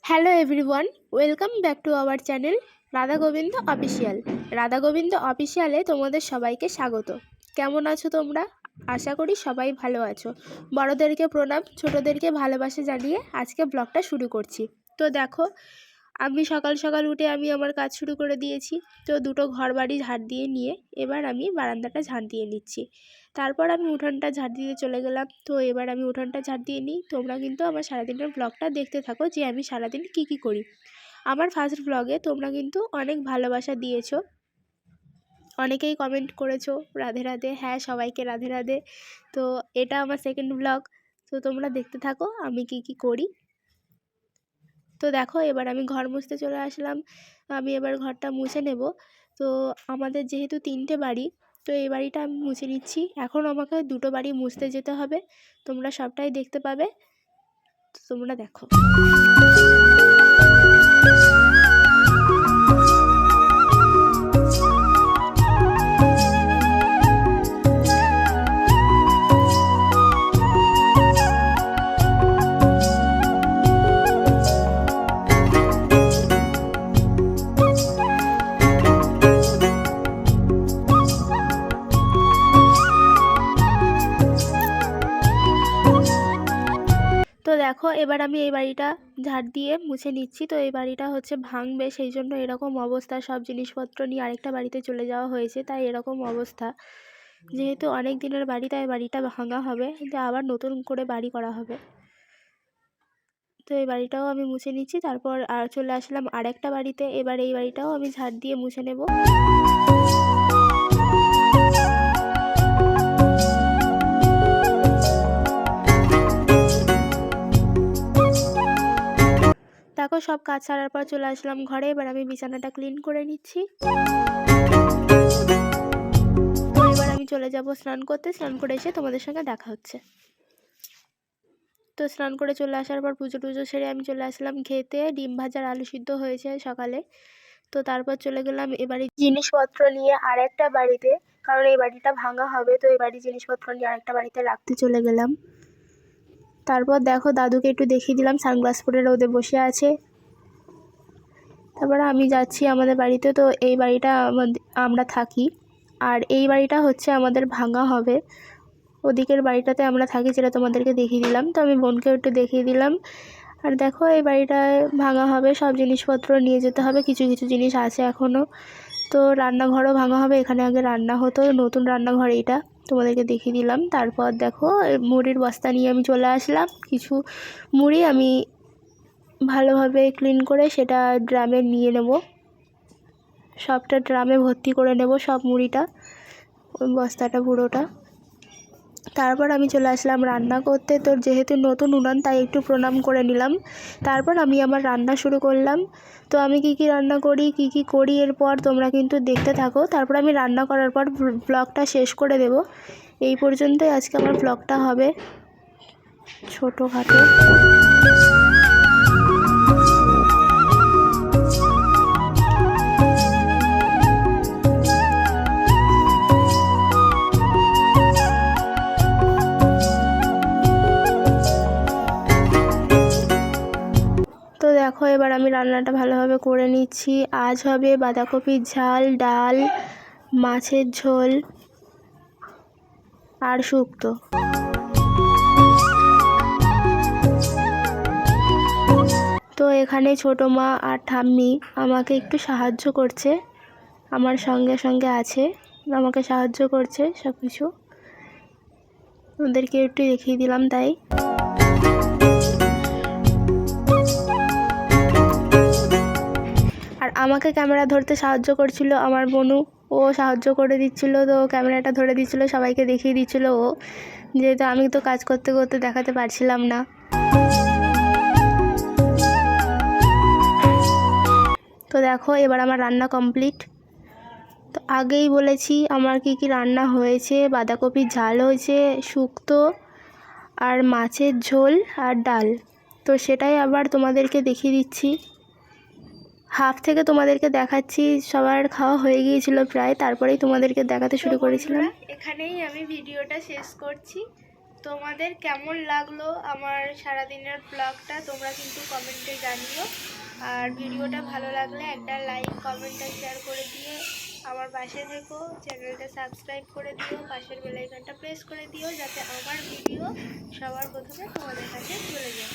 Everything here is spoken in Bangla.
Hello everyone, welcome back to our channel Radha Govinda official. Radha Govinda অফিসিয়ালে তোমাদের সবাইকে স্বাগত। কেমন আছো তোমরা? আশা করি সবাই ভালো আছো। বড়োদেরকে প্রণাম, ছোটোদেরকে ভালোবাসা জানিয়ে আজকে ব্লগটা শুরু করছি। তো দেখো, আমি সকাল সকাল উঠে আমি আমার কাজ শুরু করে দিয়েছি। তো দুটো ঘর বাড়ি ঝাড় দিয়ে নিয়ে এবার আমি বারান্দাটা ঝাড় দিয়ে নিচ্ছি। তারপর আমি উঠোনটা ঝাড় দিয়ে চলে গেলাম। তো এবার আমি উঠোনটা ঝাড় দিয়ে নিই। তোমরা কিন্তু আমার সারাদিনের ব্লগটা দেখতে থাকো যে আমি সারাদিন কী কী করি। আমার ফার্স্ট ব্লগে তোমরা কিন্তু অনেক ভালোবাসা দিয়েছো, অনেকেই কমেন্ট করেছো রাধে রাধে। হ্যাঁ, সবাইকে রাধে রাধে। তো এটা আমার সেকেন্ড ব্লগ, তো তোমরা দেখতে থাকো আমি কী কী করি। তো দেখো, এবার আমি ঘর মুছতে চলে আসলাম। আমি এবার ঘরটা মুছে নেব। তো আমাদের যেহেতু 3টে বাড়ি, তো এই বাড়িটা আমি মুছে নিচ্ছি। এখন আমাকে 2টো বাড়ি মুছতে যেতে হবে, তোমরা সবটাই দেখতে পাবে। তো তোমরা দেখো। তো দেখো, এবার আমি এই বাড়িটা ঝাড় দিয়ে মুছে নিচ্ছি। তো এই বাড়িটা হচ্ছে ভাঙবে, সেই জন্য এরকম অবস্থা। সব জিনিসপত্র নিয়ে আরেকটা বাড়িতে চলে যাওয়া হয়েছে, তাই এরকম অবস্থা। যেহেতু অনেক দিনের বাড়ি, তাই বাড়িটা ভাঙা হবে, আবার নতুন করে বাড়ি করা হবে। তো এই বাড়িটাও আমি মুছে নিচ্ছি। তারপর আর চলে আসলাম আরেকটা বাড়িতে। এবার এই বাড়িটাও আমি ঝাড় দিয়ে মুছে নেব। দেখো, সব কাজ সারার পর চলে আসলাম ঘরে। এবার আমি বিছানাটা ক্লিন করে নিচ্ছি। তো এবার আমি চলে যাব স্নান করতে। স্নান করে এসে তোমাদের সঙ্গে দেখা হচ্ছে। তো স্নান করে চলে আসার পর পুজো টুজো সেরে আমি চলে আসলাম খেতে। ডিম ভাজার আলু সিদ্ধ হয়েছে সকালে। তো তারপর চলে গেলাম এবারে জিনিসপত্র নিয়ে আরেকটা বাড়িতে, কারণ এই বাড়িটা ভাঙা হবে। তো এই বাড়ির জিনিসপত্র নিয়ে আরেকটা বাড়িতে রাখতে চলে গেলাম। তারপর দেখো, দাদুকে একটু দেখিয়ে দিলাম, সানগ্লাস পরে রোদে বসে আছে। তারপরে আমি যাচ্ছি আমাদের বাড়িতে। তো এই বাড়িটা আমরা থাকি, আর এই বাড়িটা হচ্ছে আমাদের ভাঙা হবে। ওদিকের বাড়িটাতে আমরা থাকি, যেটা তোমাদেরকে দেখিয়ে দিলাম। তো আমি বোনকেও একটু দেখিয়ে দিলাম। আর দেখো, এই বাড়িটায় ভাঙা হবে, সব জিনিসপত্র নিয়ে যেতে হবে। কিছু কিছু জিনিস আছে এখনও। তো রান্নাঘরও ভাঙা হবে। এখানে আগে রান্না হতো, নতুন রান্নাঘর এইটা, তোমাদেরকে দেখিয়ে দিলাম। তারপর দেখো, মুড়ির বস্তা নিয়ে আমি চলে আসলাম। কিছু মুড়ি আমি ভালোভাবে ক্লিন করে সেটা ড্রামে নিয়ে নেব। সবটা ড্রামে ভর্তি করে নেব, সব মুড়িটা, ওই বস্তাটা পুরোটা। তারপর আমি চলে আসলাম রান্না করতে। তো যেহেতু নতুন উনান, তাই একটু প্রণাম করে নিলাম। তারপর আমি আমার রান্না শুরু করলাম। তো আমি কি কি রান্না করি, কি কি করি, এরপর তোমরা কিন্তু দেখতে থাকো। তারপর আমি রান্না করার পর ব্লগটা শেষ করে দেব। এই পর্যন্তই আজকে আমার ব্লগটা হবে, ছোটোখাটো। তো দেখো, এবার আমি রান্নাটা ভালোভাবে করে নিচ্ছি। আজ হবে বাঁধাকপির ঝাল, ডাল, মাছের ঝোল আর শুক্তো। তো এখানে ছোটো মা আর ঠাম্মি আমাকে একটু সাহায্য করছে, আমার সঙ্গে সঙ্গে আছে, আমাকে সাহায্য করছে সব কিছু। ওদেরকে একটু দেখিয়ে দিলাম তাই। আর আমাকে ক্যামেরা ধরতে সাহায্য করছিল আমার বোনু, ও সাহায্য করে দিচ্ছিল। তো ক্যামেরাটা ধরে দিচ্ছিল, সবাইকে দেখিয়ে দিচ্ছিল ও, যেহেতু আমি তো কাজ করতে করতে দেখাতে পারছিলাম না। তো দেখো, এবার আমার রান্না কমপ্লিট। তো আগেই বলেছি আমার কি কি রান্না হয়েছে। বাঁধাকপির ঝাল হয়েছে, শুক্তো আর মাছের ঝোল আর ডাল। তো সেটাই আবার তোমাদেরকে দেখিয়ে দিচ্ছি। হাফ থেকে তোমাদেরকে দেখাচ্ছি, সবার খাওয়া হয়ে গিয়েছিল প্রায়, তারপরেই তোমাদেরকে দেখাতে শুরু করেছিলাম। এখানেই আমি ভিডিওটা শেষ করছি। তোমাদের কেমন লাগলো আমার সারাদিনের ব্লগটা তোমরা কিন্তু কমেন্টে জানিও। আর ভিডিওটা ভালো লাগলে একটা লাইক কমেন্ট আর শেয়ার করে দিয়ে আমার পাশে থেকো, চ্যানেলটা সাবস্ক্রাইব করে দিও, পাশের বেল আইকনটা প্রেস করে দিও যাতে আমার ভিডিও সবার প্রথমে তোমাদের কাছে চলে যায়।